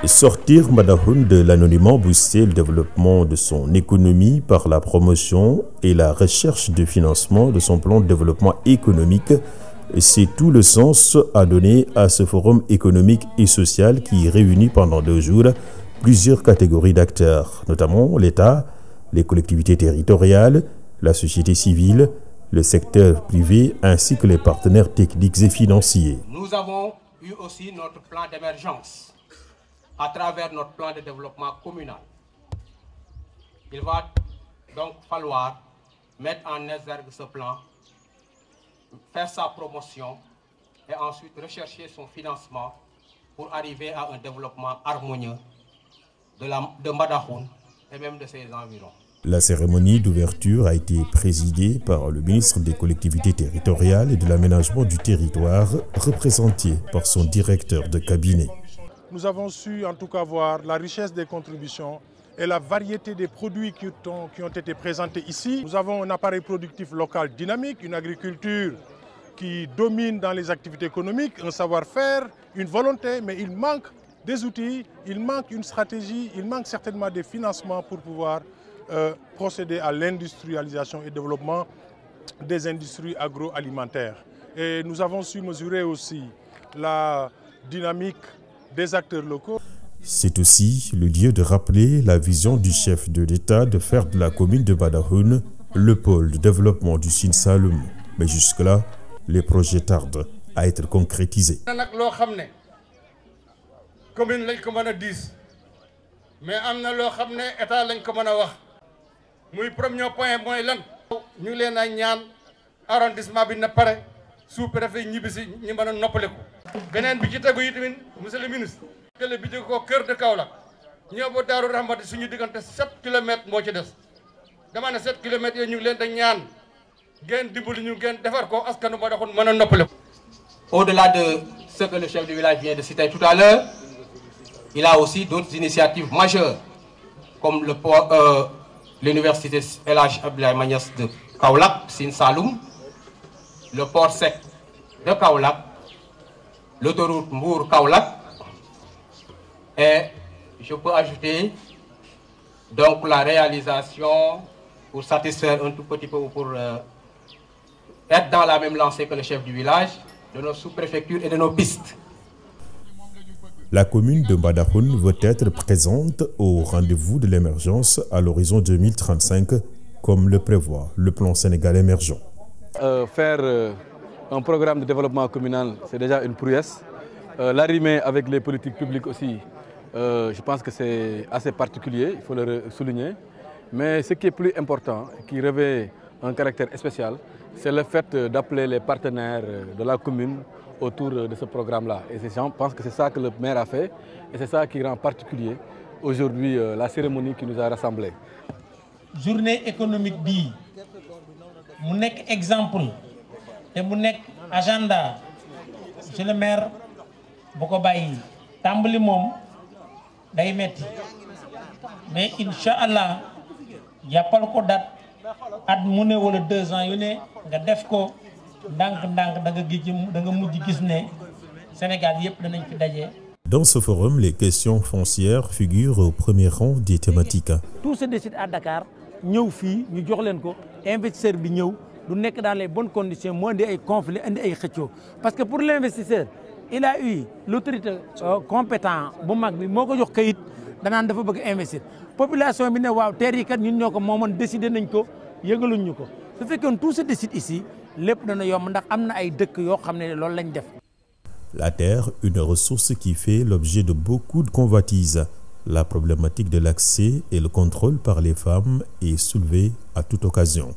Sortir Mbadakhoune de l'anonymat, booster le développement de son économie par la promotion et la recherche de financement de son plan de développement économique, c'est tout le sens à donner à ce forum économique et social qui réunit pendant 2 jours plusieurs catégories d'acteurs, notamment l'État, les collectivités territoriales, la société civile, le secteur privé ainsi que les partenaires techniques et financiers. Nous avons eu aussi notre plan d'émergence à travers notre plan de développement communal. Il va donc falloir mettre en exergue ce plan, faire sa promotion et ensuite rechercher son financement pour arriver à un développement harmonieux de Mbadakhoune et même de ses environs. La cérémonie d'ouverture a été présidée par le ministre des collectivités territoriales et de l'aménagement du territoire, représenté par son directeur de cabinet. Nous avons su en tout cas voir la richesse des contributions et la variété des produits qui ont été présentés ici. Nous avons un appareil productif local dynamique, une agriculture qui domine dans les activités économiques, un savoir-faire, une volonté, mais il manque des outils, il manque une stratégie, il manque certainement des financements pour pouvoir procéder à l'industrialisation et développement des industries agroalimentaires. Et nous avons su mesurer aussi la dynamique des acteurs locaux. C'est aussi le lieu de rappeler la vision du chef de l'État de faire de la commune de Mbadakhoune le pôle de développement du Sine Saloum. Mais jusque-là, les projets tardent à être concrétisés. Commune lañ ko mën a diis mais am na loo xam ne état lañ ko mën a wax muy premier point mooy lan. ñu ngi leen a ñaan arrondissement bi na pare sous-préfet ñibbisi ñu mën a noppaliku. beneen bi ci tegu yi tamit monsieur le ministre. kële bi jóge ko kër de Kaolack ñëw ba Daaru Rahmati suñu diggante 7 kilomètres moo ci des dama ne 7 kilomètres yooyu ñu ngi leen da ñaan ngeen dimbali ñu ngeen defar ko askanu Mbadakhoune mën a noppaliku. Au-delà de ce que le chef du village vient de citer tout à l'heure, il a aussi d'autres initiatives majeures, comme l'université El Hadj Abdoulaye Niass de Kaolack, Sine Saloum, le port sec de Kaolack, l'autoroute Mbour-Kaolack, et je peux ajouter donc la réalisation, pour satisfaire un tout petit peu, pour être dans la même lancée que le chef du village, de nos sous-préfectures et de nos pistes. La commune de Mbadakhoune veut être présente au rendez-vous de l'émergence à l'horizon 2035, comme le prévoit le plan Sénégal émergent. Faire un programme de développement communal, c'est déjà une prouesse. L'arrimer avec les politiques publiques aussi, je pense que c'est assez particulier, il faut le souligner. Mais ce qui est plus important, qui revêt un caractère spécial, c'est le fait d'appeler les partenaires de la commune autour de ce programme-là. Et je pense que c'est ça que le maire a fait et c'est ça qui rend particulier aujourd'hui la cérémonie qui nous a rassemblés. Journée économique bi, mu nek exemple et mu nek agenda. Monsieur le maire, boko bayyi tambali mom day metti. Mais Inch'Allah, yappal ko date at mu ne wala 2 ans yu ne nga def ko ndank-ndank da nga mujj gis ne Sénégal yépp danañ fi dajé. Dans ce forum, les questions foncières figurent au premier rang des thématiques. Tout se décide à Dakar, ñëw fii ñu jox leen ko investisseur bi ñëw du nekk dans les bonnes conditions moo indi ay conflits indi ay xëccoo parce que pour l'investisseur il a eu l'autorité compétent bu mag bi moo ko jox kayit danaan dafa bëgg investir population bi ne waaw terre yi kat ñun ñoo ko moomoon décider nañ ko yëgaluñ ñu ko su fekkoon tout se décide ici lépp dana yomb ndax am na ay dëkk yoo xam ne loolu lañ def. La terre, une ressource qui fait l'objet de beaucoup de convoitises. La problématique de l'accès et le contrôle par les femmes est soulevée à toute occasion.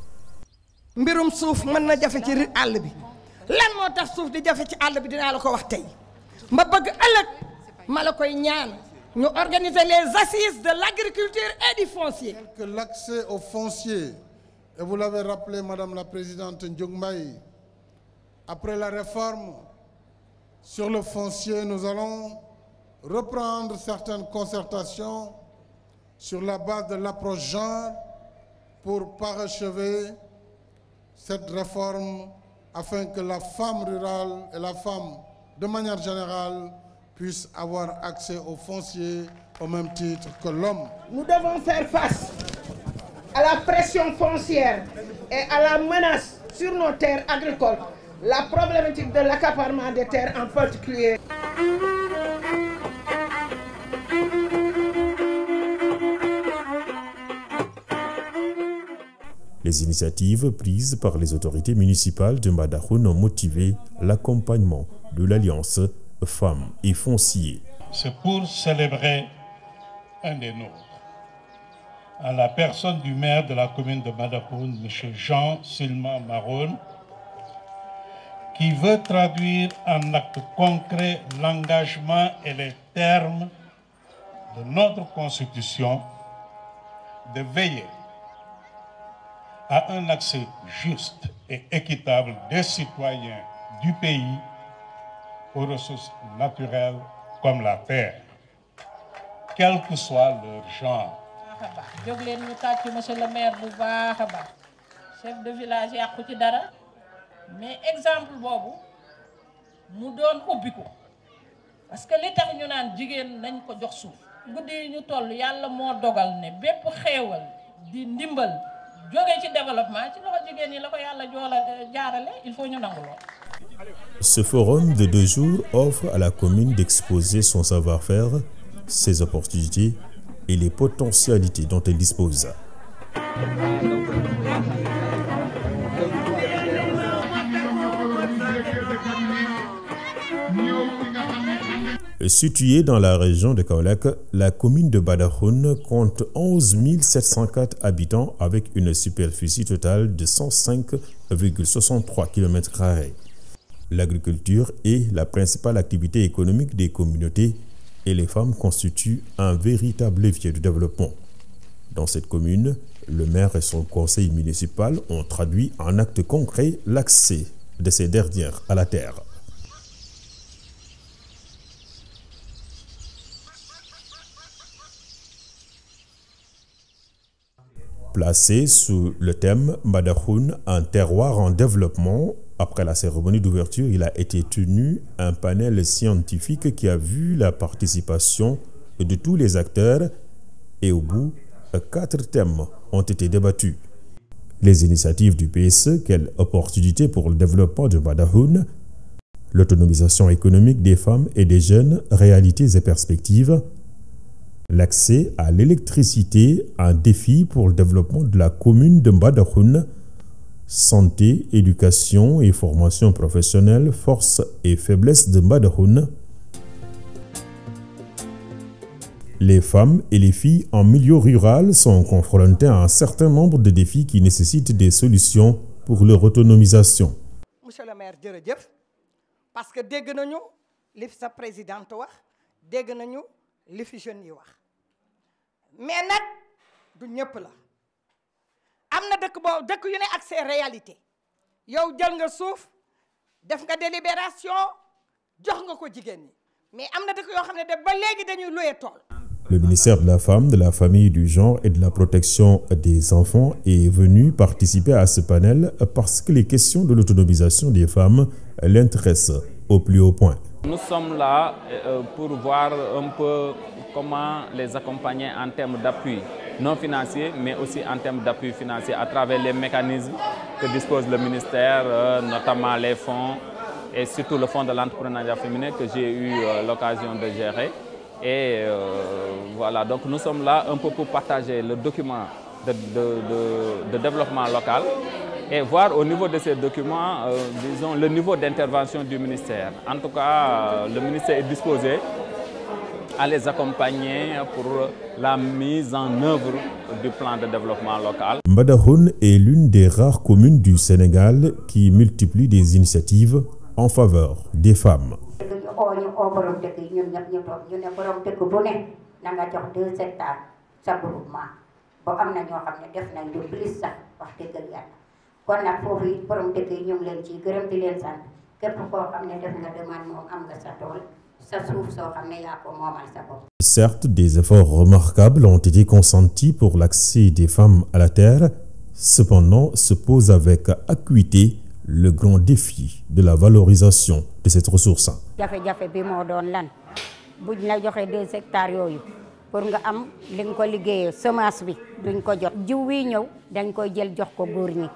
Mbirum suuf mën na jafe ci àll bi lan moo tax suuf di jafe ci àll bi dinaa la ko wax tey ma bëgg ëllëg ma la koy ñaan ñu organiser les assises de l'agriculture et du foncier. Que l'accès au foncier, et vous l'avez rappelé Madame la Présidente Ndiogmaye, après la réforme sur le foncier, nous allons reprendre certaines concertations sur la base de l'approche genre pour parachever cette réforme afin que la femme rurale et la femme de manière générale puissent avoir accès au foncier au même titre que l'homme. Nous devons faire face à la pression foncière et à la menace sur nos terres agricoles, la problématique de l'accaparement des terres en particulier. Les initiatives prises par les autorités municipales de Mbadakhoune ont motivé l'accompagnement de l'Alliance Femmes et Fonciers. C'est pour célébrer un des nôtres, à la personne du maire de la commune de Mbadakhoune, M. Jean Silma Maroun, qui veut traduire en actes concrets l'engagement et les termes de notre Constitution de veiller à un accès juste et équitable des citoyens du pays aux ressources naturelles comme la terre, quel que soit leur genre. jóg leen ñu tàcc monsieur le maire bu baax a baax chef de village yàqu ci dara mais exemple boobu mu doon ubbiku parce que li tax ñu naan jigéen nañ ko jox suuf guddi yi ñu toll yàlla moo dogal ne bépp xéewal di ndimbal jóge ci développement ci loxo jigéen ñi la ko yàlla jaarale il faut ñu nangu lool. Ce forum de 2 jours offre à la commune d'exposer son savoir-faire, ses opportunités et les potentialités dont elle dispose. Située dans la région de Kaolack, la commune de Mbadakhoune compte 11 704 habitants avec une superficie totale de 105,63 km². L'agriculture est la principale activité économique des communautés et les femmes constituent un véritable levier de développement. Dans cette commune, le maire et son conseil municipal ont traduit en actes concrets l'accès de ces dernières à la terre. Placé sous le thème Mbadakhoune, un terroir en développement, après la cérémonie d'ouverture, il a été tenu un panel scientifique qui a vu la participation de tous les acteurs et au bout, 4 thèmes ont été débattus. Les initiatives du PSE, quelle opportunité pour le développement de Mbadakhoune, l'autonomisation économique des femmes et des jeunes, réalités et perspectives, l'accès à l'électricité, un défi pour le développement de la commune de Mbadakhoune, santé, éducation et formation professionnelle, force et faiblesse de Mbadakhoune. Les femmes et les filles en milieu rural sont confrontées à un certain nombre de défis qui nécessitent des solutions pour leur autonomisation. Monsieur le maire, jërëjëf parce que dégg nañu li fi sa présidente wax, dégg nañu li fi jeunes yi wax. Mais nag du ñëpp la. Am na dëkk boobu dëkk yu ne ak ses réalités yow jël nga suuf def nga délibération jox nga ko jigéen ñi mais am na dëkk yoo xam ne de ba léegi dañuy louer tool. Le ministère de la Femme, de la Famille, du Genre et de la Protection des Enfants est venu participer à ce panel parce que les questions de l'autonomisation des femmes l'intéressent au plus haut point. Nous sommes là pour voir un peu comment les accompagner en termes d'appui non financier, mais aussi en termes d'appui financier à travers les mécanismes que dispose le ministère, notamment les fonds et surtout le fonds de l'entrepreneuriat féminin que j'ai eu l'occasion de gérer. Et voilà, donc nous sommes là un peu pour partager le document de développement local et voir au niveau de ces documents, disons, le niveau d'intervention du ministère. En tout cas, le ministère est disposé à les accompagner pour la mise en œuvre du plan de développement local. Mbadakhoune est l'une des rares communes du Sénégal qui multiplie des initiatives en faveur des femmes. kon nag foofu it borom dëkk yi ñu ngi leen ciy gërëm di leen sant képp koo xam ne def nga demande moom am nga sa tool Certes, des efforts remarquables ont été consentis pour l'accès des femmes à la terre. Cependant, se pose avec acuité le grand défi de la valorisation de cette ressource. Pour nga am li nga ko liggéeyee semence bi duñ ko jot jiw wi ñëw dañ koy jël jox ko góor ñi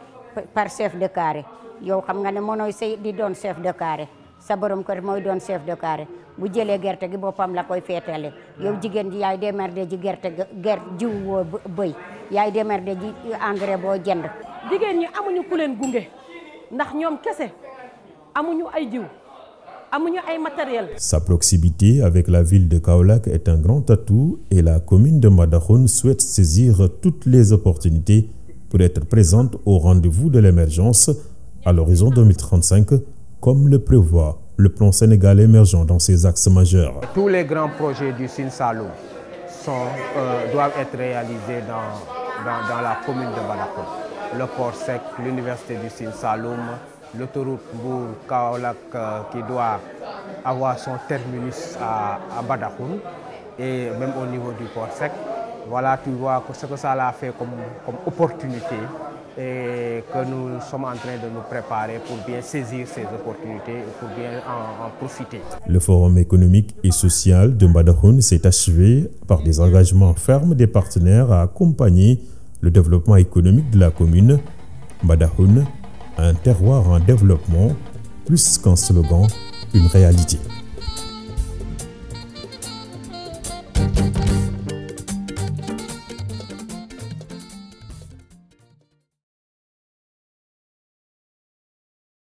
par chef de carré yow xam nga ne mënooy sey di doon chef de carré sa borom kër mooy doon chef de carré bu jëlee gerte gi boppam la koy feetale yow jigéen ji yaay démerde ji gerte jiw woo bëy yaay démerde ji engrais boo jënd. jigéen ñi amuñu ku leen gunge ndax ñoom kese amuñu ay jiw. Sa proximité avec la ville de Kaolack est un grand atout et la commune de Mbadakhoune souhaite saisir toutes les opportunités pour être présente au rendez-vous de l'émergence à l'horizon 2035, comme le prévoit le plan Sénégal émergent dans ses axes majeurs. Tous les grands projets du Sine Saloum doivent être réalisés dans la commune de Mbadakhoune. Le port sec, l'université du Sine Saloum, l'autoroute Mbour Kaolack qui doit avoir son terminus à Mbadakhoune et même au niveau du port sec. Voilà, tu vois ce que ça a fait comme opportunité et que nous sommes en train de nous préparer pour bien saisir ces opportunités et pour bien en profiter. Le forum économique et social de Mbadakhoune s'est achevé par des engagements fermes des partenaires à accompagner le développement économique de la commune. Mbadakhoune, un terroir en développement, plus qu'un slogan, une réalité.